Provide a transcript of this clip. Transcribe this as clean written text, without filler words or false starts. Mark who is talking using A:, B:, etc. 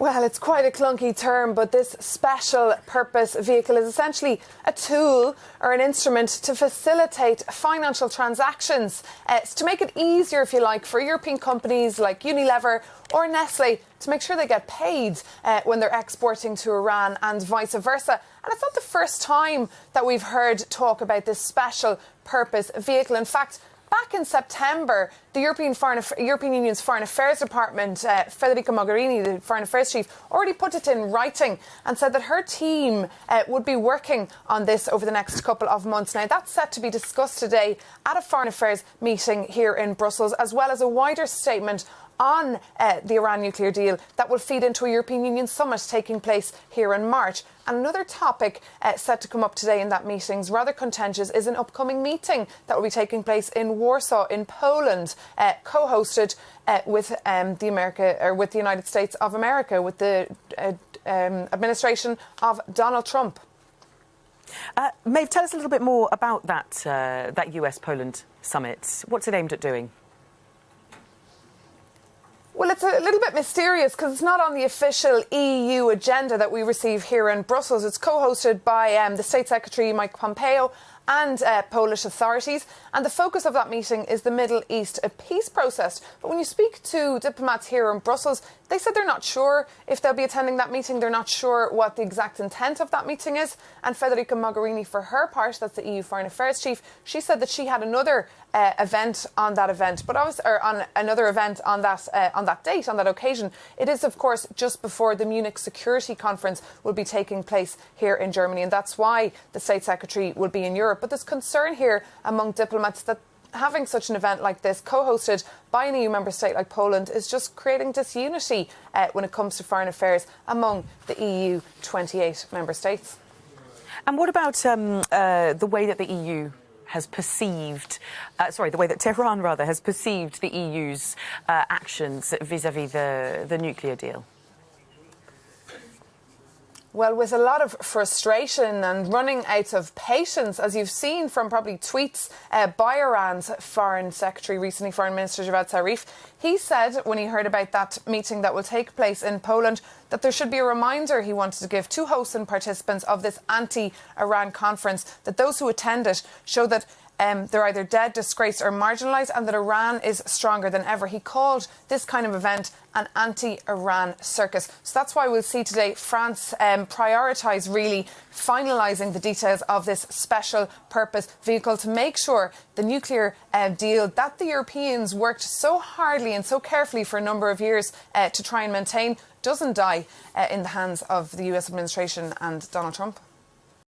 A: Well, it's quite a clunky term, but this special purpose vehicle is essentially a tool or an instrument to facilitate financial transactions. It's to make it easier, if you like, for European companies like Unilever or Nestle to make sure they get paid when they're exporting to Iran and vice versa. And it's not the first time that we've heard talk about this special purpose vehicle. In fact, back in September, the European Union's Foreign Affairs Department, Federica Mogherini, the Foreign Affairs Chief, already put it in writing and said that her team would be working on this over the next couple of months. Now, that's set to be discussed today at a Foreign Affairs meeting here in Brussels, as well as a wider statement on the Iran nuclear deal that will feed into a European Union summit taking place here in March. And another topic set to come up today in that meeting, rather contentious, is an upcoming meeting that will be taking place in Warsaw, in Poland, co-hosted with the United States of America, with the administration of Donald Trump.
B: Maeve, tell us a little bit more about that US-Poland summit. What's it aimed at doing?
A: Well, it's a little bit mysterious because it's not on the official EU agenda that we receive here in Brussels. It's co-hosted by the State Secretary, Mike Pompeo, and Polish authorities. And the focus of that meeting is the Middle East peace process. But when you speak to diplomats here in Brussels, they said they're not sure if they'll be attending that meeting. They're not sure what the exact intent of that meeting is. And Federica Mogherini, for her part, that's the EU Foreign Affairs Chief, she said that she had another event on that event, but on another event on that date, on that occasion. It is, of course, just before the Munich Security Conference will be taking place here in Germany, and that's why the State Secretary will be in Europe. But there's concern here among diplomats that having such an event like this, co-hosted by an EU member state like Poland, is just creating disunity when it comes to foreign affairs among the EU 28 member states.
B: And what about the way that the EU has perceived, the way that Tehran, rather, has perceived the EU's actions vis-à-vis the nuclear deal?
A: Well, with a lot of frustration and running out of patience, as you've seen from probably tweets by Iran's Foreign Secretary recently, Foreign Minister Javad Zarif, he said when he heard about that meeting that will take place in Poland that there should be a reminder he wanted to give to hosts and participants of this anti-Iran conference, that those who attend it show that they're either dead, disgraced or marginalised, and that Iran is stronger than ever. He called this kind of event an anti-Iran circus. So that's why we'll see today France prioritise really finalising the details of this special purpose vehicle to make sure the nuclear deal that the Europeans worked so hardly and so carefully for a number of years to try and maintain doesn't die in the hands of the US administration and Donald Trump.